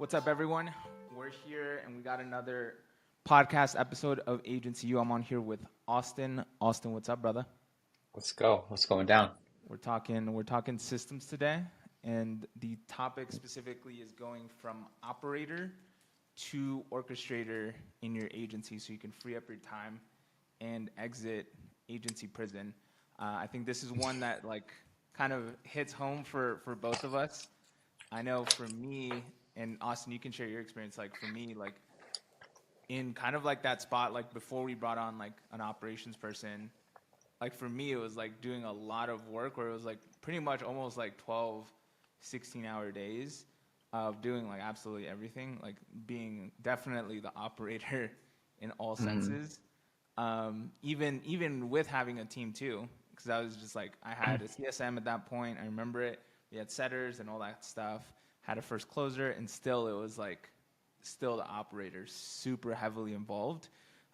What's up, everyone? We're here and we got another podcast episode of Agency U. I'm on here with Austin. Austin, what's up, brother? Let's go. What's going down? We're talking systems today, and the topic specifically is going from operator to orchestrator in your agency, so you can free up your time and exit agency prison. I think this is one that kind of hits home for both of us. I know for me, and Austin, you can share your experience. Like for me, like in kind of like that spot, like before we brought on like an operations person, like for me, it was like doing a lot of work where it was like pretty much almost like 12, 16-hour days of doing like absolutely everything, like being definitely the operator in all Hmm. senses. Even with having a team too, because I was just like I had a CSM at that point. I remember it. We had setters and all that stuff. Had a first closer, and still it was like still the operator super heavily involved,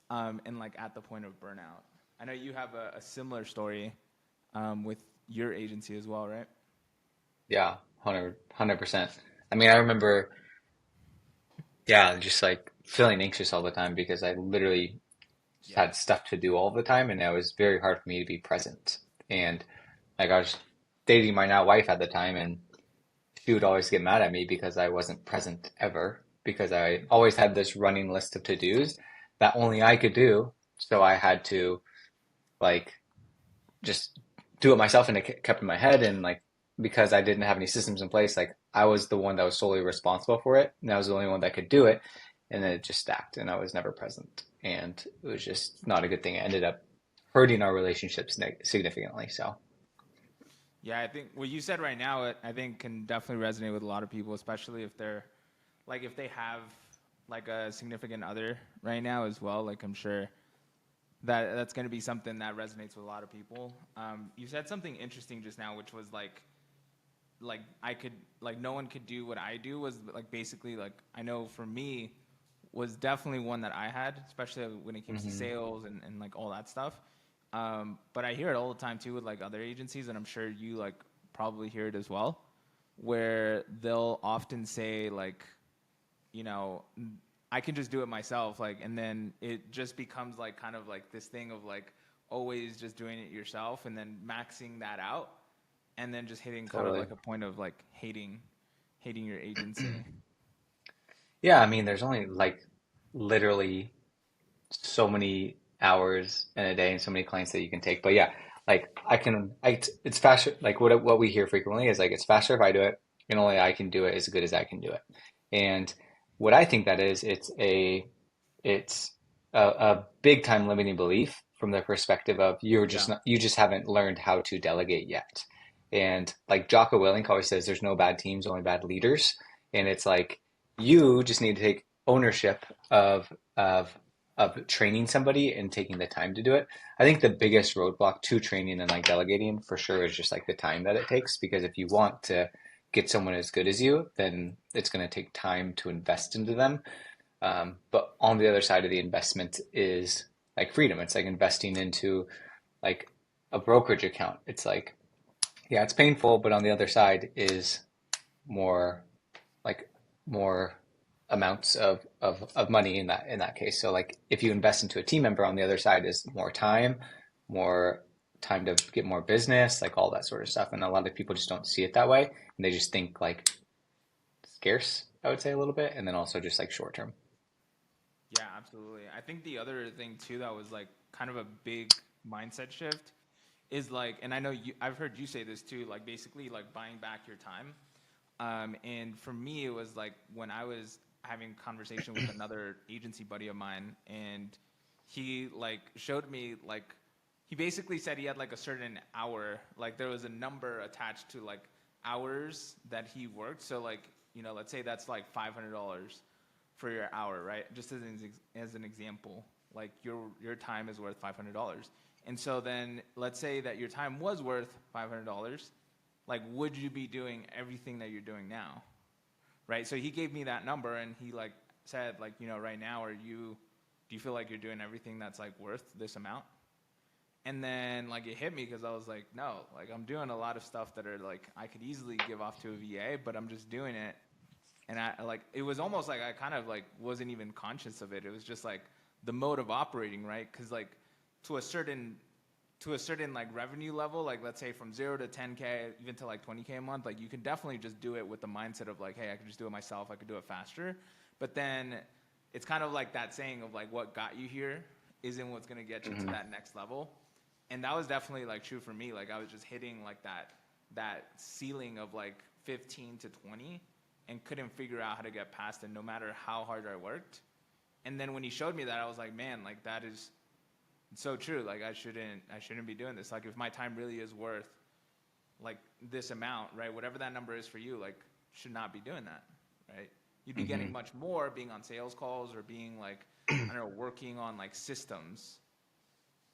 and like at the point of burnout. I know you have a similar story with your agency as well, right? Yeah, 100%. I mean, I remember, yeah, just like feeling anxious all the time because I literally just Yeah. had stuff to do all the time, and it was very hard for me to be present. And like I was dating my now wife at the time, and she would always get mad at me because I wasn't present ever, because I always had this running list of to-dos that only I could do. So I had to like just do it myself, and it kept in my head. And like because I didn't have any systems in place, like I was the one that was solely responsible for it, and I was the only one that could do it. And then it just stacked, and I was never present, and it was just not a good thing. It ended up hurting our relationships significantly. So Yeah, I think what you said right now, I think can definitely resonate with a lot of people, especially if they're like if they have like a significant other right now as well. Like I'm sure that's going to be something that resonates with a lot of people. You said something interesting just now, which was like I could like no one could do what I do was like basically like I know for me was definitely one that I had, especially when it came to hmm sales and like all that stuff. But I hear it all the time too with like other agencies, and I'm sure you like probably hear it as well, where they'll often say like, you know, I can just do it myself, like, and then it just becomes like kind of like this thing of like always just doing it yourself, and then maxing that out, and then just hitting kind of totally. like a point of like hating your agency. Yeah, I mean, there's only like literally so many hours in a day and so many clients that you can take. But yeah, like it's faster. Like what we hear frequently is like it's faster if I do it, and only I can do it as good as I can do it. And what I think that is, it's a big time limiting belief from the perspective of Yeah, you just haven't learned how to delegate yet. And like Jocko Willink always says, there's no bad teams, only bad leaders. And it's like you just need to take ownership of training somebody and taking the time to do it. I think the biggest roadblock to training and like delegating for sure is just like the time that it takes. Because if you want to get someone as good as you, then it's going to take time to invest into them. But on the other side of the investment is like freedom. It's like investing into like a brokerage account. It's like, yeah, it's painful, but on the other side is more like more amounts of money in that case. So like if you invest into a team member, on the other side is more time to get more business, like all that sort of stuff. And a lot of people just don't see it that way. And they just think like scarce, I would say a little bit, and then also just like short term. yeah, absolutely. I think the other thing too that was like kind of a big mindset shift is like, and I know I've heard you say this too, like basically like buying back your time. And for me, it was like when I was having conversation with another agency buddy of mine, and he like showed me like he basically said he had like a certain hour, like there was a number attached to like hours that he worked. So like let's say that's like $500 for your hour, right? Just as an example, like your time is worth $500, and so then let's say that your time was worth $500, like would you be doing everything that you're doing now, right? So he gave me that number, and he like said like right now do you feel like you're doing everything that's like worth this amount? And then like it hit me because I was like, no, like I'm doing a lot of stuff that are like I could easily give off to a VA, but I'm just doing it And I like, it was almost like I kind of like wasn't even conscious of it. It was just like the mode of operating, right? Because like to a certain like revenue level, like let's say from 0 to 10K, even to like 20K a month, like you can definitely just do it with the mindset of like, hey, I could just do it myself. I could do it faster. But then it's kind of like that saying of like, what got you here isn't what's going to get you to Mm-hmm. that next level. And that was definitely like true for me. Like I was just hitting like that ceiling of like 15 to 20 and couldn't figure out how to get past it no matter how hard I worked. And then when he showed me that, I was like, man, like that is so true. Like I shouldn't be doing this. Like if my time really is worth like this amount, right? Whatever that number is for you, like should not be doing that, right? You'd be Mm-hmm. getting much more being on sales calls or being like, I don't know, working on like systems.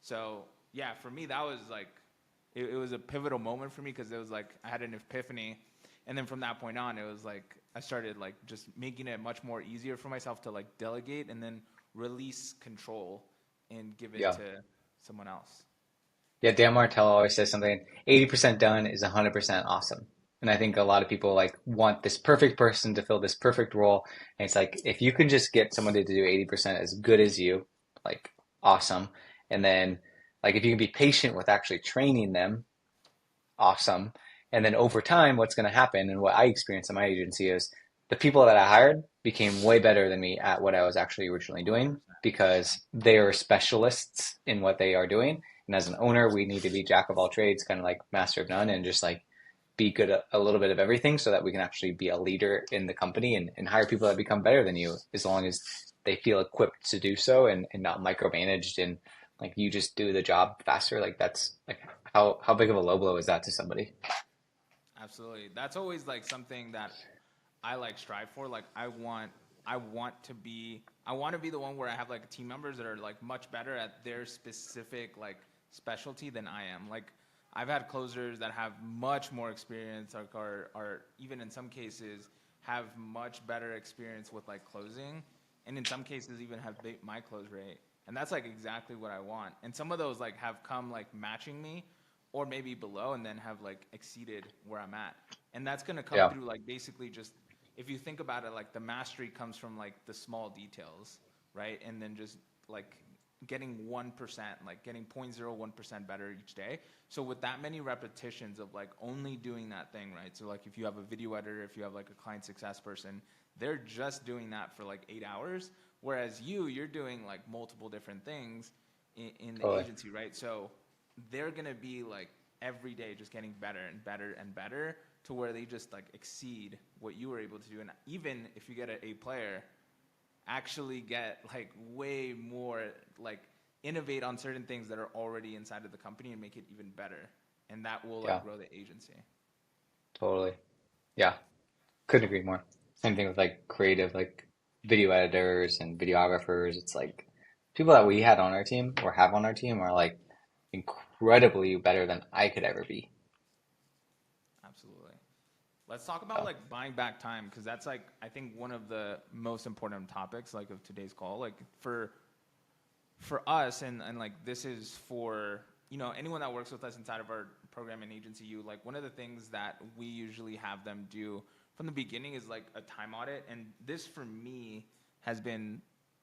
So yeah, for me that was like it was a pivotal moment for me because it was like I had an epiphany, and then from that point on, it was like I started like just making it much more easier for myself to like delegate and then release control and give it Yeah. to someone else. Yeah, Dan Martell always says something, 80% done is 100% awesome. And I think a lot of people like want this perfect person to fill this perfect role. And it's like, if you can just get somebody to do 80% as good as you, like awesome. And then like if you can be patient with actually training them, awesome. And then over time, what's going to happen and what I experienced in my agency is the people that I hired became way better than me at what I was actually originally doing 100%. because they are specialists in what they are doing. And as an owner, we need to be jack of all trades, kind of like master of none, and just like be good at a little bit of everything so that we can actually be a leader in the company and hire people that become better than you as long as they feel equipped to do so and not micromanaged and like you just do the job faster. Like that's like how big of a low blow is that to somebody? Absolutely. That's always like something that I like strive for. Like I want to be the one where I have like team members that are like much better at their specific like specialty than I am. Like I've had closers that have much more experience, like are even in some cases have much better experience with like closing, and in some cases even have my close rate. And that's like exactly what I want. And some of those like have come like matching me or maybe below and then have like exceeded where I'm at. And that's going to come Yeah. through like basically just if you think about it, like the mastery comes from like the small details, right? And then just like getting 1%, like getting 0.01% better each day. So with that many repetitions of like only doing that thing, right? So like if you have a video editor, if you have like a client success person, they're just doing that for like 8 hours. Whereas you're doing like multiple different things in the Totally. agency, right? So they're gonna be like every day just getting better and better and better to where they just like exceed what you were able to do. And even if you get an A player, actually get like way more like innovate on certain things that are already inside of the company and make it even better. And that will Yeah, like grow the agency. totally. Yeah, couldn't agree more. Same thing with like creative, like video editors and videographers. It's like people that we had on our team or have on our team are like incredibly better than I could ever be. Absolutely. Let's talk about So, like buying back time because that's like I think one of the most important topics like of today's call. Like for us and like this is for anyone that works with us inside of our program and agency you like one of the things that we usually have them do from the beginning is like a time audit, and this for me has been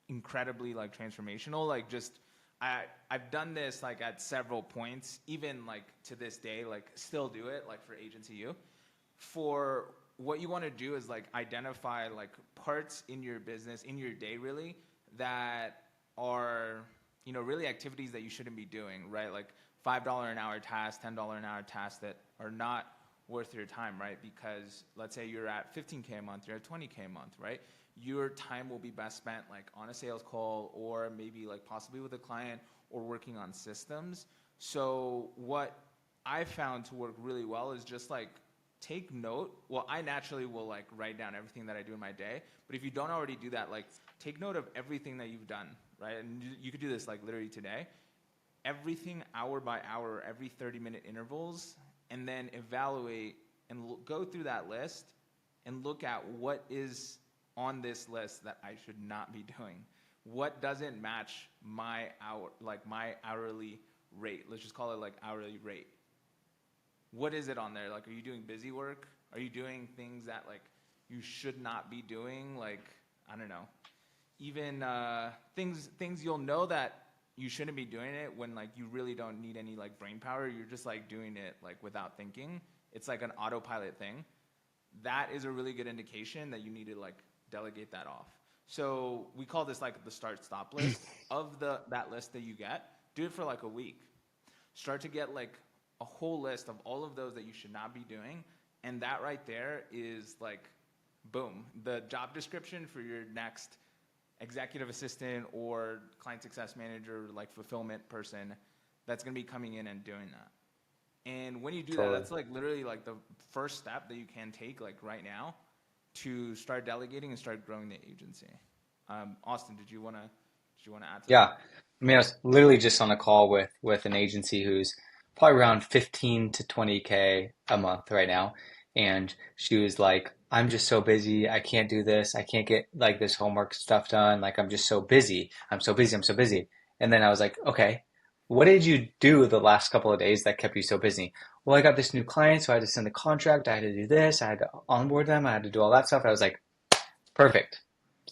incredibly like transformational. Like just I've done this like at several points, even like to this day, like still do it like for agency you. For what you want to do is like identify like parts in your business in your day really that are really activities that you shouldn't be doing, right? Like $5 an hour tasks, $10 an hour tasks that are not worth your time, right? Because let's say you're at 15K a month, you're at 20K a month, right? Your time will be best spent like on a sales call or maybe like possibly with a client or working on systems. So what I found to work really well is just like take note. Well, I naturally will like write down everything that I do in my day, but if you don't already do that, like take note of everything that you've done, right? And you could do this like literally today. Everything hour by hour, every 30-minute intervals, and then evaluate and go through that list and look at what is on this list that I should not be doing. What doesn't match my my hourly rate? Let's just call it like hourly rate. What is it on there? Like, are you doing busy work? Are you doing things that like you should not be doing. Like, I don't know, even things you'll know that you shouldn't be doing it when like you really don't need any like brain power. You're just like doing it like without thinking. It's like an autopilot thing. That is a really good indication that you need to like delegate that off. So we call this like the start stop list of that list that you get. Do it for like a week. Start to get like a whole list of all of those that you should not be doing, and that right there is like, boom, the job description for your next executive assistant or client success manager, like fulfillment person, that's going to be coming in and doing that. And when you do that, Totally. that's like literally like the first step that you can take like right now to start delegating and start growing the agency. Austin, did you want to add to Yeah. that? I mean, I was literally just on a call with an agency who's probably around 15 to 20K a month right now. And she was like, I'm just so busy. I can't do this. I can't get like this homework stuff done. Like, I'm just so busy. I'm so busy. I'm so busy. And then I was like, okay, what did you do the last couple of days that kept you so busy? Well, I got this new client, so I had to send the contract. I had to do this. I had to onboard them. I had to do all that stuff. I was like, perfect.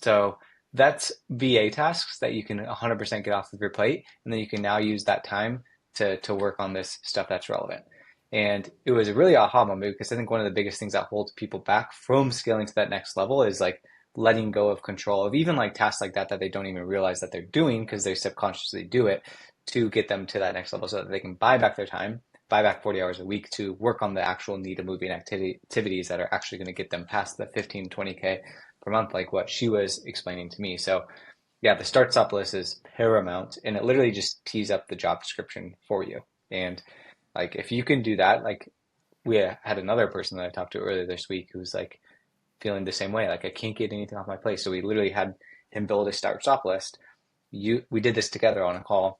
So that's VA tasks that you can 100% get off of your plate, and then you can now use that time to work on this stuff that's relevant. And it was a really aha moment because I think one of the biggest things that holds people back from scaling to that next level is like letting go of control of even like tasks like that that they don't even realize that they're doing because they subconsciously do it to get them to that next level so that they can buy back their time, buy back 40 hours a week to work on the actual need of moving activities that are actually going to get them past the 15, 20K per month, like what she was explaining to me. So yeah, the start stop list is paramount and it literally just tees up the job description for you. And like if you can do that, like we had another person that I talked to earlier this week who's like feeling the same way. Like I can't get anything off my plate. So we literally had him build a start stop list. We did this together on a call,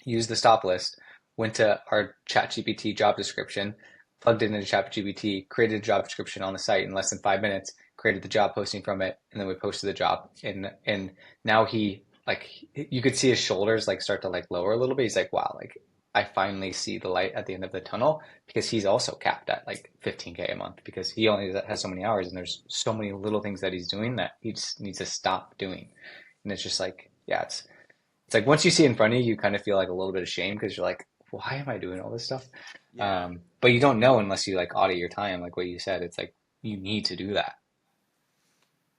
used the stop list, went to our ChatGPT job description, plugged it into ChatGPT, created a job description on the site in less than 5 minutes, created the job posting from it, and then we posted the job. And now he like you could see his shoulders like start to like lower a little bit. He's like, wow, like I finally see the light at the end of the tunnel because he's also capped at like 15K a month because he only has so many hours and there's so many little things that he's doing that he just needs to stop doing. And it's just like, yeah, it's like once you see it in front of you, you kind of feel like a little bit of shame because you're like, why am I doing all this stuff? Yeah. But you don't know unless you like audit your time, like what you said. It's like you need to do that.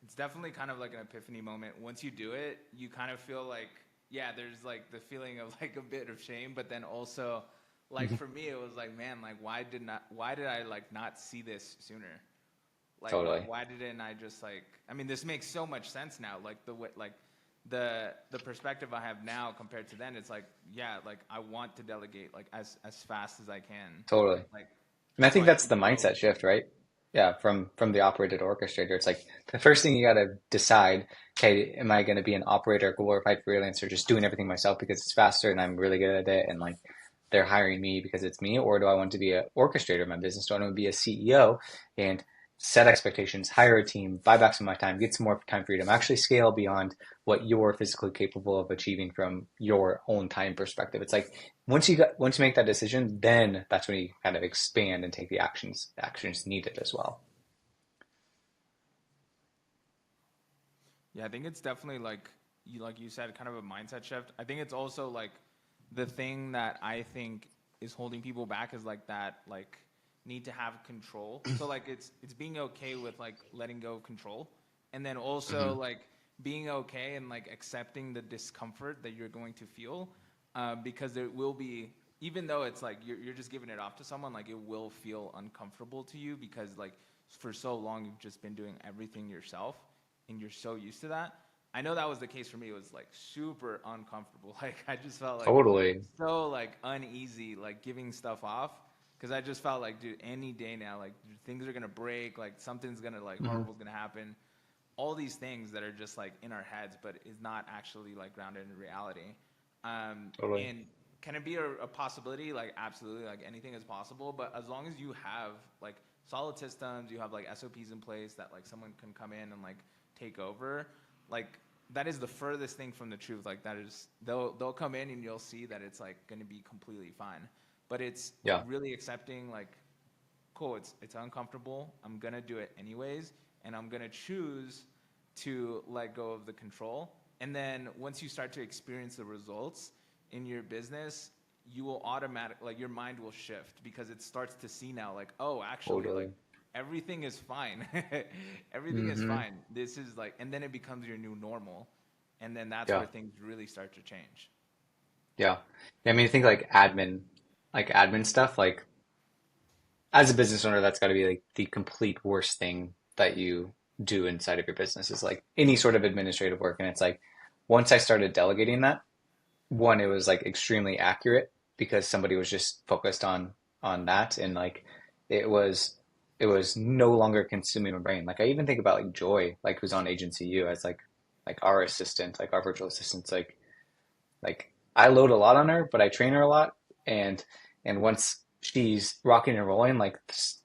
It's definitely kind of like an epiphany moment. Once you do it, you kind of feel like, yeah, there's like the feeling of like a bit of shame, but then also like for me it was like, man, like why did I like not see this sooner? Like Totally. why didn't I just like, I mean, this makes so much sense now. Like the way like the perspective I have now compared to then, it's like, yeah, like I want to delegate like as fast as I can. Totally. Like And I so think I that's can the grow. mindset shift, right? Yeah, from the operator to orchestrator. It's like the first thing you got to decide, okay, am I going to be an operator, glorified freelancer, just doing everything myself because it's faster and I'm really good at it and like they're hiring me because it's me, or do I want to be an orchestrator of my business? Do I want to be a CEO and set expectations, hire a team, buy back some of my time, get some more time freedom, actually scale beyond what you're physically capable of achieving from your own time perspective. It's like once you make that decision, then that's when you kind of expand and take the actions needed as well. Yeah, I think it's definitely like you said, kind of a mindset shift. I think it's also like the thing that I think is holding people back is like that like need to have control. So like it's being okay with like letting go of control, and then also Mm-hmm. like being okay and like accepting the discomfort that you're going to feel, because there will be, even though it's like you're just giving it off to someone, like it will feel uncomfortable to you because like for so long you've just been doing everything yourself and you're so used to that. I know that was the case for me. It was like super uncomfortable. Like I just felt like Totally. so like uneasy, like giving stuff off, because I just felt like, dude, any day now, like dude, things are gonna break, like something's gonna like Mm-hmm. horrible's gonna happen. All these things that are just like in our heads, but is not actually like grounded in reality. Totally. And can it be a possibility? Like absolutely, like anything is possible. But as long as you have like solid systems, you have like SOPs in place that like someone can come in and like take over, like that is the furthest thing from the truth. Like that is, they'll come in and you'll see that it's like going to be completely fine. But it's Yeah. really accepting like cool, it's uncomfortable. I'm gonna do it anyways, and I'm gonna choose to let go of the control. And then once you start to experience the results in your business, you will like your mind will shift because it starts to see now like, oh, actually, like Totally. everything is fine. Everything is Mm-hmm. fine. This is like, and then it becomes your new normal, and then that's Yeah. where things really start to change. Yeah. Yeah. I mean, I think like admin stuff, like as a business owner, that's got to be like the complete worst thing that you do inside of your business is like any sort of administrative work. And it's like once I started delegating that, one, it was like extremely accurate because somebody was just focused on that, and like it was it was no longer consuming my brain. Like I even think about like Joy, like who's on Agency U as like our assistant, like our virtual assistants, like I load a lot on her, but I train her a lot, and once she's rocking and rolling, like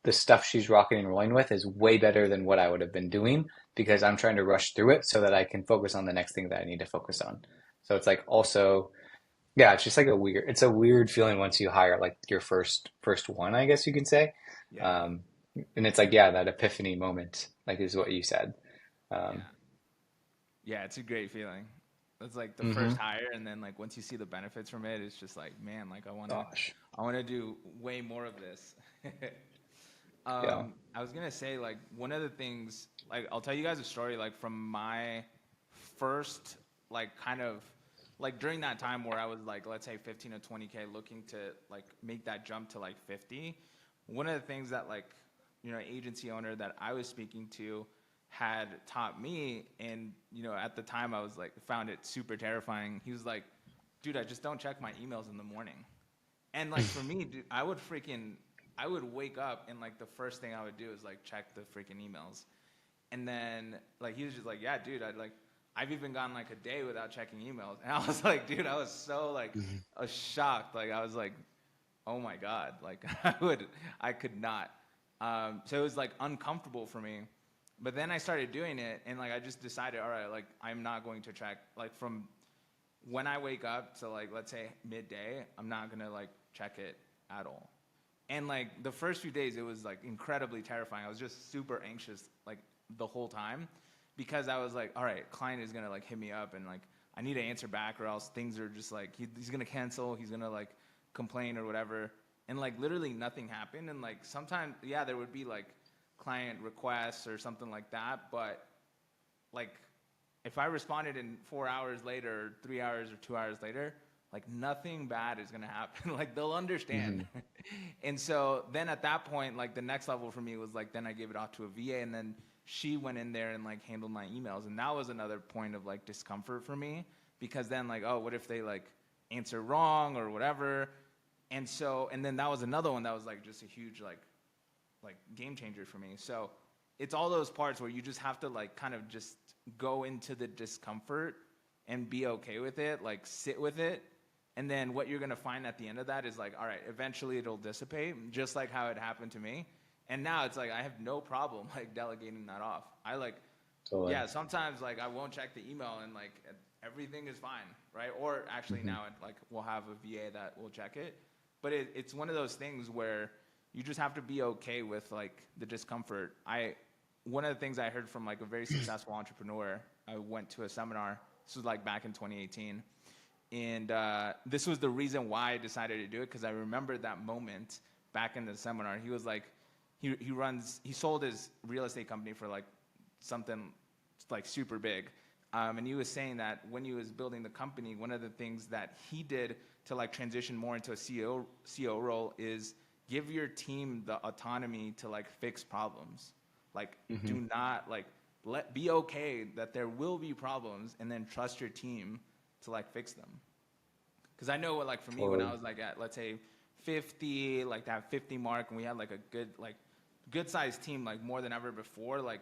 the stuff she's rocking and rolling with is way better than what I would have been doing because I'm trying to rush through it so that I can focus on the next thing that I need to focus on. So it's like also, yeah, it's just like it's a weird feeling once you hire like your first one, I guess you can say. Yeah, Um, and it's like, yeah, that epiphany moment, like is what you said. Um, yeah, yeah. It's a great feeling. It's like the first hmm hire, and then like once you see the benefits from it, it's just like, man, like Gosh, I wanna do way more of this. yeah. I was gonna say like one of the things, like I'll tell you guys a story like from my first like kind of like during that time where I was like let's say 15 or 20K looking to like make that jump to like 50. One of the things that like agency owner that I was speaking to had taught me, and at the time I was like found it super terrifying. He was like, dude, I just don't check my emails in the morning. And like for me, dude, I would wake up and like the first thing I would do is like check the freaking emails. And then like he was just like, yeah, dude, I've even gone like a day without checking emails. And I was like, dude, I was so like Mhm. I was shocked. Like I was like, oh my God, like I could not. So it was like uncomfortable for me. But then I started doing it, and like I just decided, all right, like I'm not going to check like from when I wake up to like let's say midday, I'm not gonna like check it at all. And like the first few days, it was like incredibly terrifying. I was just super anxious like the whole time because I was like, all right, client is gonna like hit me up and like I need to answer back or else things are just like he's gonna cancel, he's gonna like complain or whatever. And like literally nothing happened. And like sometimes, yeah, there would be like client requests or something like that, but like if I responded in 4 hours later, or 3 hours or 2 hours later, like nothing bad is gonna happen. Like they'll understand. hmm And so then at that point, like the next level for me was like then I gave it off to a VA, and then she went in there and like handled my emails, and that was another point of like discomfort for me because then like oh what if they like answer wrong or whatever, and so and then that was another one that was like just a huge like game changer for me. So it's all those parts where you just have to like kind of just go into the discomfort and be okay with it, like sit with it. And then what you're going to find at the end of that is like, all right, eventually it'll dissipate, just like how it happened to me. And now it's like I have no problem like delegating that off. I like Totally. yeah, sometimes like I won't check the email and like everything is fine, right? Or actually hmm now it, like we'll have a VA that will check it. But it's one of those things where you just have to be okay with like the discomfort. I One of the things I heard from like a very successful entrepreneur, I went to a seminar. This was like back in 2018, and this was the reason why I decided to do it because I remember that moment back in the seminar. He was like, he sold his real estate company for like something like super big. And he was saying that when he was building the company, one of the things that he did to like transition more into a CEO role is give your team the autonomy to like fix problems. Like, hmm do not like be okay that there will be problems, and then trust your team to like fix them. Because I know what like for me when I Totally. was like at let's say 50, like that 50 mark, and we had like a good sized team like more than ever before. Like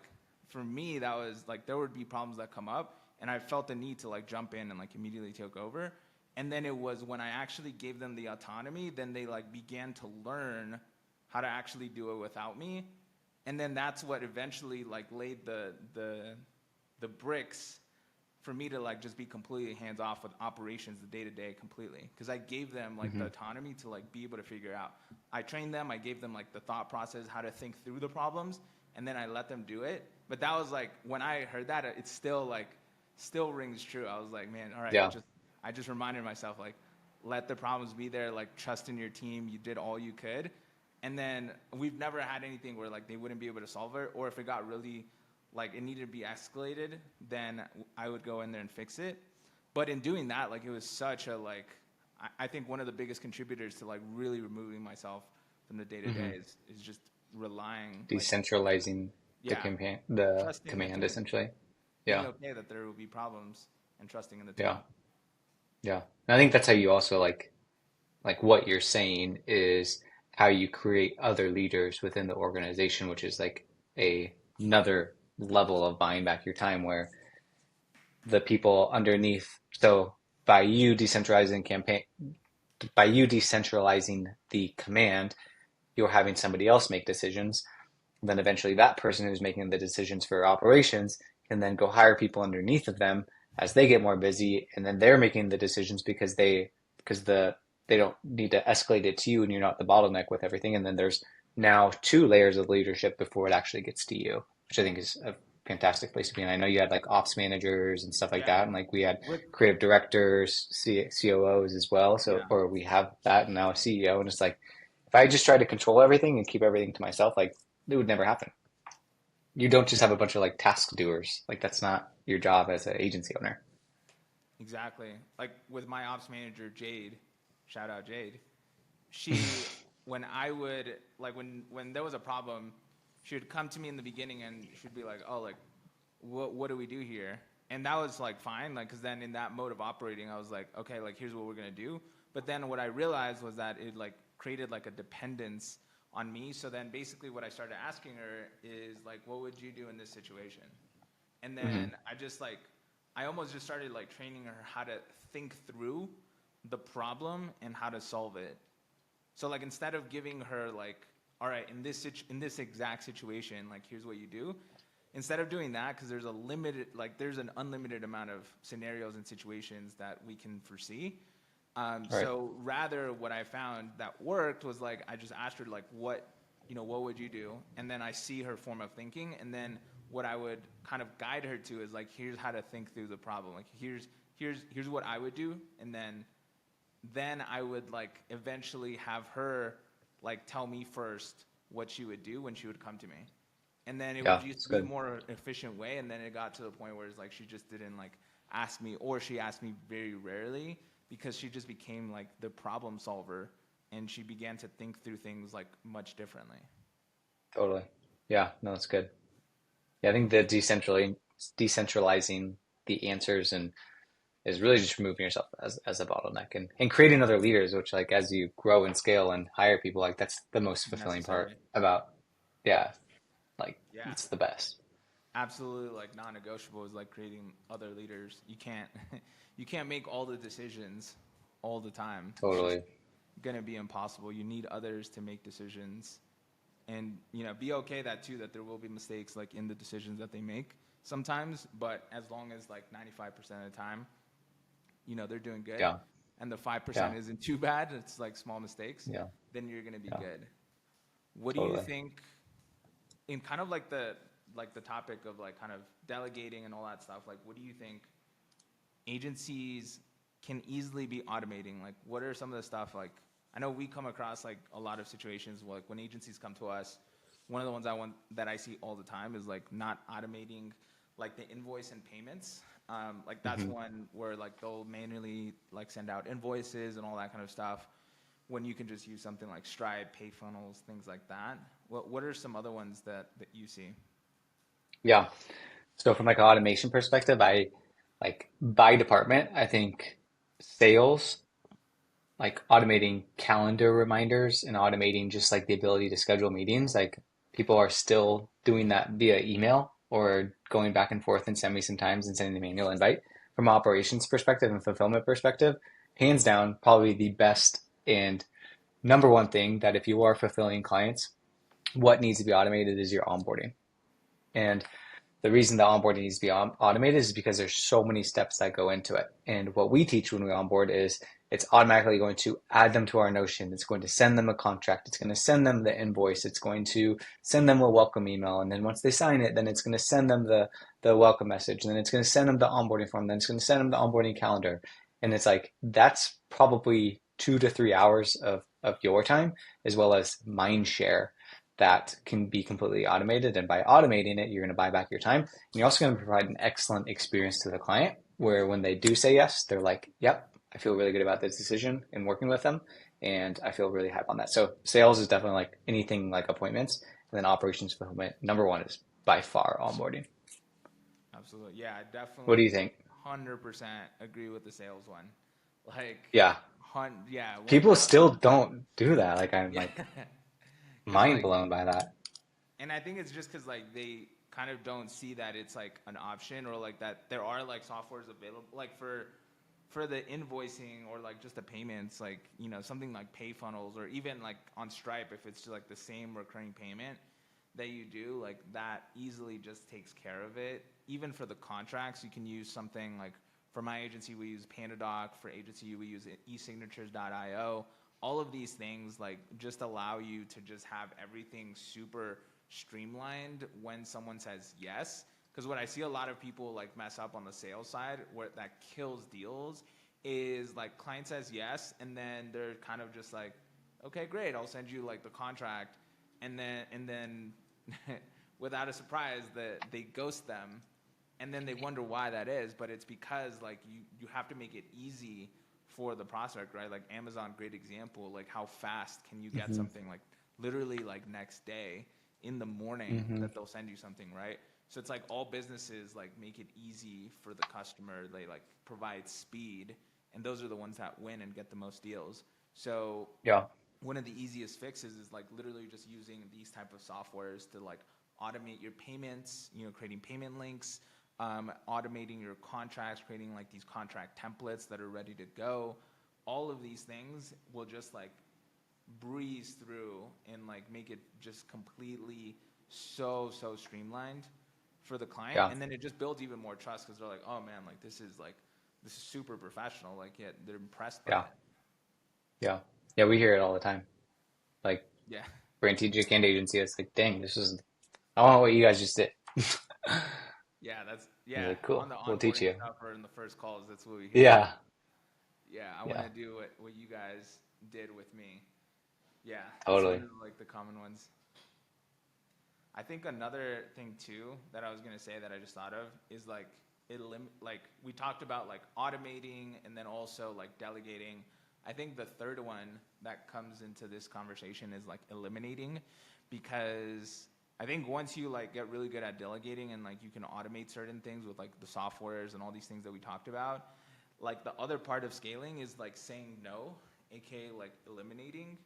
for me, that was like there would be problems that come up, and I felt the need to like jump in and like immediately take over. And then it was when I actually gave them the autonomy, then they like began to learn how to actually do it without me. And then that's what eventually like laid the bricks for me to like just be completely hands off with operations the day to day completely, because I gave them like the Hmm. autonomy to like be able to figure out. I trained them, I gave them like the thought process, how to think through the problems, and then I let them do it. But that was like when I heard that, it still like still rings true. I was like, man, all right, Yeah. just I just reminded myself like let the problems be there, like trust in your team, you did all you could. And then we've never had anything where like they wouldn't be able to solve it, or if it got really like it needed to be escalated, then I would go in there and fix it. But in doing that, like it was such a like I think one of the biggest contributors to like really removing myself from the day to Hmm. day is just relying like Decentralizing yeah, the trusting the command team, essentially. being Yeah. okay that there will be problems, and trusting in the Yeah. team. Yeah. And I think that's how you also like what you're saying is how you create other leaders within the organization, which is like another level of buying back your time where the people underneath. So by you decentralizing campaign, by you decentralizing the command, you're having somebody else make decisions. Then eventually that person who's making the decisions for operations can then go hire people underneath of them as they get more busy, and then they're making the decisions because they don't need to escalate it to you and you're not the bottleneck with everything. And then there's now two layers of leadership before it actually gets to you, which I think is a fantastic place to be. And I know you had like ops managers and stuff like Yeah, that, and like we had with creative directors, COOs as well. So, yeah, or we have that, and now a CEO. And it's like if I just try to control everything and keep everything to myself, like it would never happen. You don't just yeah, have a bunch of like task doers. Like that's not your job as an agency owner. exactly. Like with my ops manager Jade, shout out Jade. She when I would like when there was a problem, she would come to me in the beginning and she'd be like, "Oh, like what do we do here?" And that was like fine, like because then in that mode of operating, I was like, "Okay, like here's what we're gonna do." But then what I realized was that it like created like a dependence on me. So then basically what I started asking her is like, "What would you do in this situation?" And Hmm. then I almost just started like training her how to think through the problem and how to solve it. So like instead of giving her like, all right, in this exact situation, like here's what you do. Instead of doing that, because there's an unlimited amount of scenarios and situations that we can foresee. Right. So rather, what I found that worked was like I just asked her like, what would you do? And then I see her form of thinking, and then what I would kind of guide her to is like, here's how to think through the problem. Like here's what I would do, and then I would like eventually have her like tell me first what she would do when she would come to me. And then it would Yeah, just it's be a good. more efficient way. And then it got to the point where it's like she just didn't like ask me, or she asked me very rarely because she just became like the problem solver and she began to think through things like much differently. Totally. Yeah, no, it's good. Yeah, I think the decentralizing the answers and is really just removing yourself as a bottleneck and creating other leaders, which like as you grow and scale and hire people, like that's the most fulfilling part Necessary. about yeah, like Yeah. it's the best. Absolutely like non-negotiable is like creating other leaders. You can't you can't make all the decisions all the time. It's just Totally. gonna be impossible. You need others to make decisions, and be okay that too that there will be mistakes like in the decisions that they make sometimes. But as long as like 95% of the time, they're doing good, Yeah. and the 5% Yeah. isn't too bad. It's like small mistakes. Yeah. Then you're gonna be Yeah. good. What do you Totally. think in kind of like the topic of like kind of delegating and all that stuff? Like, what do you think agencies can easily be automating? Like, what are some of the stuff like? I know we come across like a lot of situations like when agencies come to us. One of the ones that I see all the time is like not automating like the invoice and payments. Like that's Hmm. one where like they'll manually like send out invoices and all that kind of stuff. When you can just use something like Stripe, pay funnels, things like that. What are some other ones that you see? Yeah. So from like an automation perspective, I like by department, I think sales, like automating calendar reminders and automating just like the ability to schedule meetings. Like people are still doing that via email or going back and forth and send me sometimes and sending the manual invite. From operations perspective and fulfillment perspective, hands down, probably the best and number one thing that if you are fulfilling clients, what needs to be automated is your onboarding. And the reason the onboarding needs to be automated is because there's so many steps that go into it. And what we teach when we onboard is it's automatically going to add them to our Notion. It's going to send them a contract. It's going to send them the invoice. It's going to send them a welcome email. And then once they sign it, then it's going to send them the welcome message. And then it's going to send them the onboarding form. Then it's going to send them the onboarding calendar. And it's like, that's probably 2 to 3 hours of your time, as well as mind share that can be completely automated. And by automating it, you're going to buy back your time. And you're also going to provide an excellent experience to the client where when they do say yes, they're like, yep, I feel really good about this decision and working with them. And I feel really hype on that. So sales is definitely like anything like appointments. And then operations fulfillment, number one is by far onboarding. Absolutely. Yeah, I What do definitely you think? 100% agree with the sales one. Like, Yeah. yeah, People still don't do that. Like I'm yeah, like because mind like, blown by that. and I think it's just because like they kind of don't see that it's like an option or like that there are like softwares available like for the invoicing or like just the payments, like something like pay funnels or even like on Stripe if it's just like the same recurring payment that you do, like that easily just takes care of it. Even for the contracts, you can use something like for my agency we use PandaDoc, for agency we use esignatures.io. All of these things like just allow you to just have everything super streamlined when someone says yes. Because what I see a lot of people like mess up on the sales side where that kills deals is like client says yes and then they're kind of just like, okay, great, I'll send you like the contract, and then without a surprise that they ghost them, and then they wonder why that is. But it's because like you have to make it easy for the prospect, right? Like Amazon, great example. Like how fast can you get Mm-hmm. something like literally like next day in the morning Mm-hmm. that they'll send you something, right? So it's like all businesses like make it easy for the customer. They like provide speed, and those are the ones that win and get the most deals. So Yeah. one of the easiest fixes is like literally just using these type of softwares to like automate your payments, creating payment links, automating your contracts, creating like these contract templates that are ready to go. All of these things will just like breeze through and like make it just completely so streamlined for the client, Yeah. and then it just builds even more trust because they're like, oh man, like this is super professional. Like, yeah, they're impressed by Yeah. it. Yeah. Yeah. We hear it all the time. Like Yeah. brand TJ and agency, it's like, dang, this is I don't know what you guys just did. Yeah, that's You're yeah. like, On cool, the we'll teach onboarding you. stuff or in the first calls, that's what we hear. Yeah. Yeah, I want Yeah. to do what you guys did with me. Yeah, that's Totally. literally like the common ones. I think another thing too that I was gonna say that I just thought of is like like we talked about like automating and then also like delegating. I think the third one that comes into this conversation is like eliminating, because I think once you like get really good at delegating and like you can automate certain things with like the softwares and all these things that we talked about, like the other part of scaling is like saying no, aka like eliminating,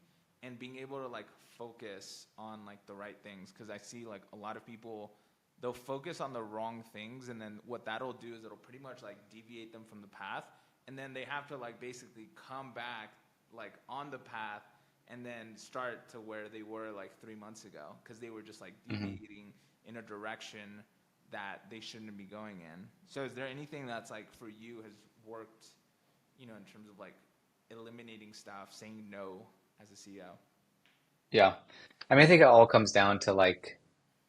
and being able to like focus on like the right things. Because I see like a lot of people, they'll focus on the wrong things, and then what that'll do is it'll pretty much like deviate them from the path, and then they have to like basically come back like on the path and then start to where they were like 3 months ago because they were just like Hmm. deviating in a direction that they shouldn't be going in. So is there anything that's like for you has worked, in terms of like eliminating stuff, saying no as a CEO? Yeah. I mean, I think it all comes down to like,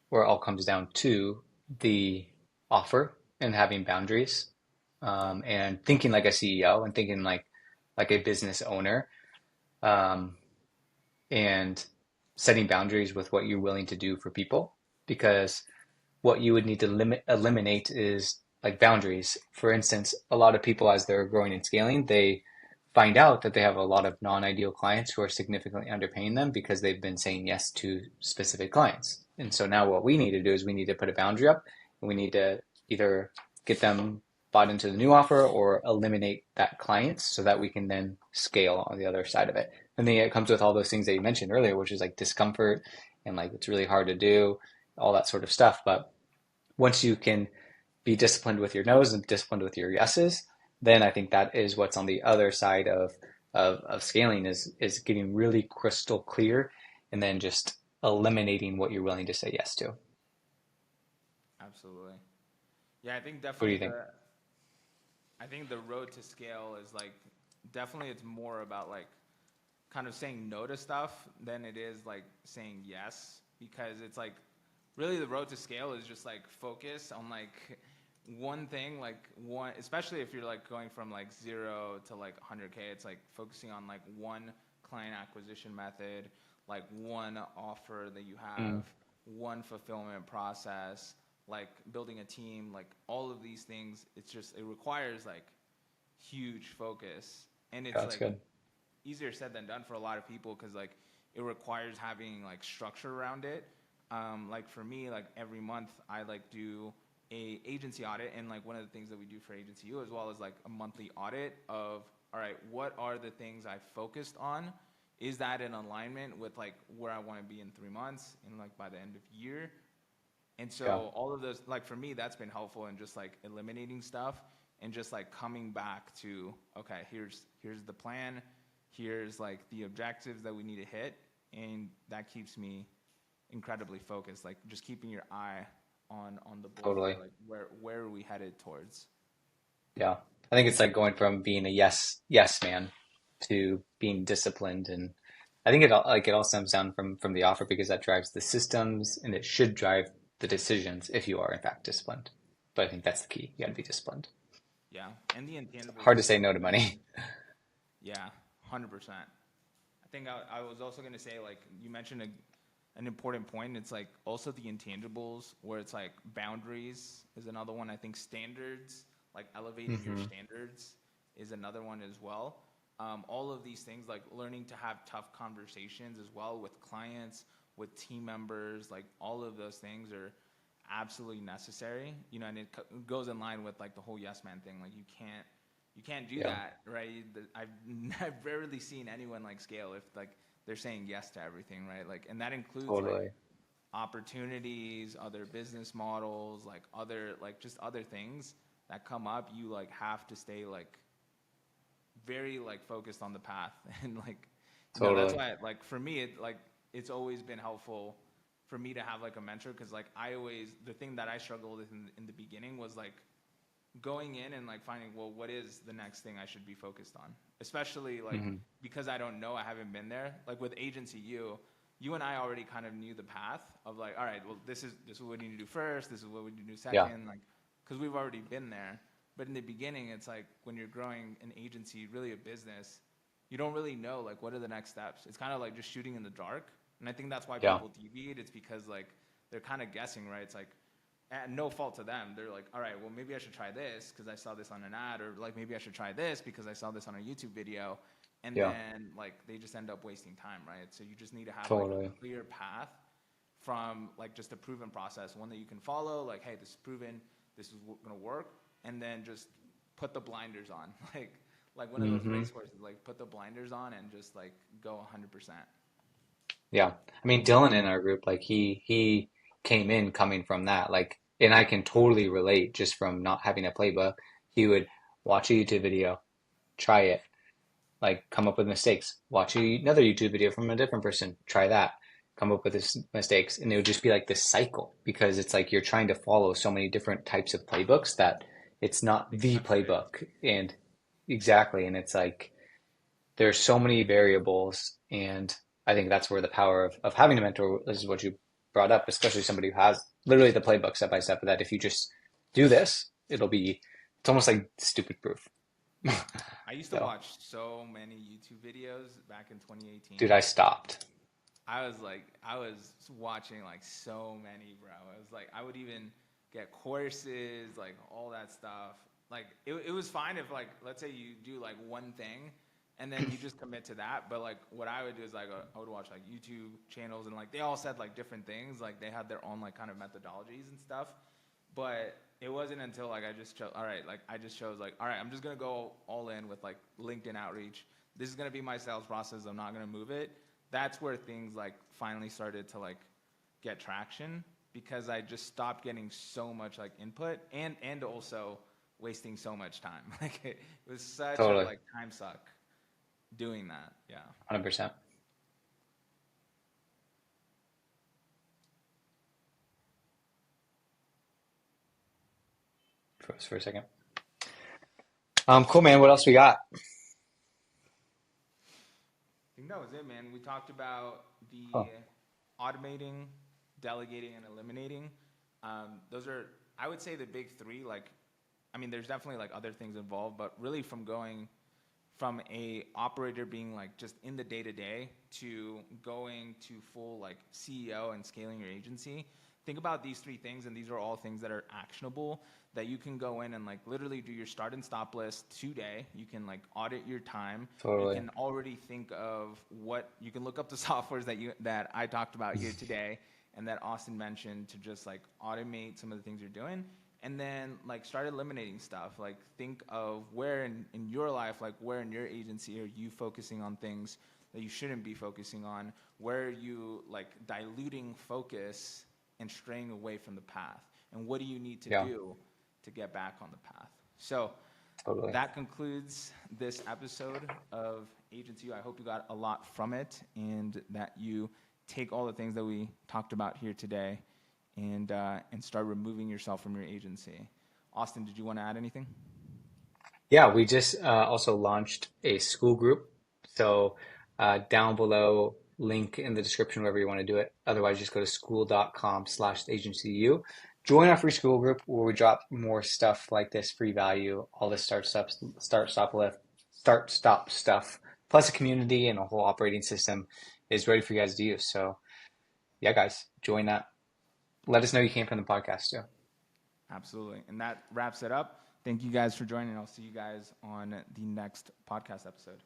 where it all comes down to the offer and having boundaries, Yep. and thinking like a CEO and thinking like a business owner, um, and setting boundaries with what you're willing to do for people. Because what you would need to eliminate is like boundaries. For instance, a lot of people, as they're growing and scaling, they find out that they have a lot of non-ideal clients who are significantly underpaying them because they've been saying yes to specific clients. And so now what we need to do is we need to put a boundary up, and we need to either get them bought into the new offer or eliminate that client so that we can then scale on the other side of it. And then it comes with all those things that you mentioned earlier, which is like discomfort and like it's really hard to do, all that sort of stuff. But once you can be disciplined with your no's and disciplined with your yeses, then I think that is what's on the other side of scaling is getting really crystal clear and then just eliminating what you're willing to say yes to. Absolutely. Yeah, I think What do definitely you think? I think the road to scale is like definitely it's more about like kind of saying no to stuff than it is like saying yes, because it's like really the road to scale is just like focus on like one thing, like one, especially if you're like going from like 0 to like 100K, it's like focusing on like one client acquisition method, like one offer that you Mm, have, one fulfillment process, like building a team, like all of these things. It's just it requires like huge focus, and yeah, it's that's like good. easier said than done for a lot of people because like it requires having like structure around it. Like for me, like every month I like do a agency audit, and like one of the things that we do for agency U as well is like a monthly audit of, all right, what are the things I focused on, is that in alignment with like where I want to be in 3 months and like by the end of year. And Yeah, so all of those, like for me, that's been helpful in just like eliminating stuff and just like coming back to, okay, here's the plan, here's like the objectives that we need to hit, and that keeps me incredibly focused. Like just keeping your eye on the totally. bullseye, like where are we headed towards? Yeah. I think it's like going from being a yes man to being disciplined, and I think it all stems down from the offer because that drives the systems and it should drive the decisions if you are in fact disciplined. But I think that's the key. You got to be disciplined. Yeah, and the It's intangibles hard to too, say like no to you money. mentioned. Yeah, 100%. I think I was also gonna say like you mentioned an important point. It's like also the intangibles where it's like boundaries is another one. I think standards, like elevating your Hmm. standards, is another one as well. All of these things, like learning to have tough conversations as well with clients, with team members, like all of those things are absolutely necessary. You know, and goes in line with like the whole yes man thing. Like you can't do Yeah, that, right? I've rarely seen anyone like scale if like they're saying yes to everything, right? Like, and that includes like totally. opportunities, other business models, like other like just other things that come up. You like have to stay like very like focused on the path, and like that's Totally. why like for me it like it's always been helpful for me to have like a mentor, because like I always the thing that I struggled with in the beginning was like going in and like finding, well, what is the next thing I should be focused on, especially like Hmm. because I don't know, I haven't been there. Like with agency you and I already kind of knew the path of like, all right, well, this is what we need to do first, this is what we need to do Yeah, second, like because we've already been there. But in the beginning, it's like when you're growing an agency, really a business, you don't really know like what are the next steps. It's kind of like just shooting in the dark, and I think that's why yeah, people deviate. It's because like they're kind of guessing, right? It's like, and no fault to them. They're like, all right, well, maybe I should try this because I saw this on an ad, or like maybe I should try this because I saw this on a YouTube video, and yeah, then like they just end up wasting time, right? So you just need to have like totally. a clear path from like just a proven process, one that you can follow. Like, hey, this is proven, this is gonna work, and then just put the blinders on, like one of those Hmm. race horses, like put the blinders on and just like go 100%. Yeah. I mean, Dylan in our group, like he came in coming from that, like, and I can totally relate just from not having a playbook. He would watch a YouTube video, try it, like come up with mistakes, watch another YouTube video from a different person, try that, come up with this mistakes, and it would just be like this cycle because it's like you're trying to follow so many different types of playbooks that it's not It the saturates. playbook. And exactly, and it's like there's so many variables, and I think that's where the power of having a mentor is what you brought up, especially somebody who has literally the playbook step by step, that if you just do this, it's almost like stupid proof. Yeah, I used to So, watch so many YouTube videos back in dude, 2018. I stopped. I was watching like so many, bro. I was like, I would even get courses, like all that stuff. Like it was fine if like, let's say you do like one thing and then you just commit to that. But like what I would do is like, I would watch like YouTube channels, and like they all said like different things. Like they had their own like kind of methodologies and stuff. But it wasn't until like I just chose, all right, like I just chose like, all right, I'm just going to go all in with like LinkedIn outreach. This is going to be my sales process. I'm not going to move it. That's where things like finally started to like get traction, because I just stopped getting so much like input, and also wasting so much time. Like it was such a Totally, like time suck doing that. Yeah. 100%. Froze for a second. Cool, man. What else we got? I think that was it, man. We talked about the Oh, automating, delegating, and eliminating. Those are, I would say, the big three. Like, I mean, there's definitely like other things involved, but really from going from a operator being like just in the day to day to going to full like CEO and scaling your agency. Think about these three things, and these are all things that are actionable that you can go in and like literally do your start and stop list today. You can like audit your time. You totally. can already think of what you can look up the softwares that I talked about here today and that Austin mentioned to just like automate some of the things you're doing, and then like start eliminating stuff. Like think of where in your life, like where in your agency are you focusing on things that you shouldn't be focusing on? Where are you like diluting focus and straying away from the path? And what do you need to Yeah, do to get back on the path? So totally. that concludes this episode of Agency. I hope you got a lot from it and that you take all the things that we talked about here today and start removing yourself from your agency. Austin, did you want to add anything? Yeah, we just also launched a school group. So down below, link in the description wherever you want to do it. Otherwise, just go to school.com/agencyU. Join our free school group where we drop more stuff like this, free value, all this start stop stuff, plus a community and a whole operating system is ready for you guys to use. So yeah, guys, join that. Let us know you came from the podcast too. Absolutely. And that wraps it up. Thank you guys for joining. I'll see you guys on the next podcast episode.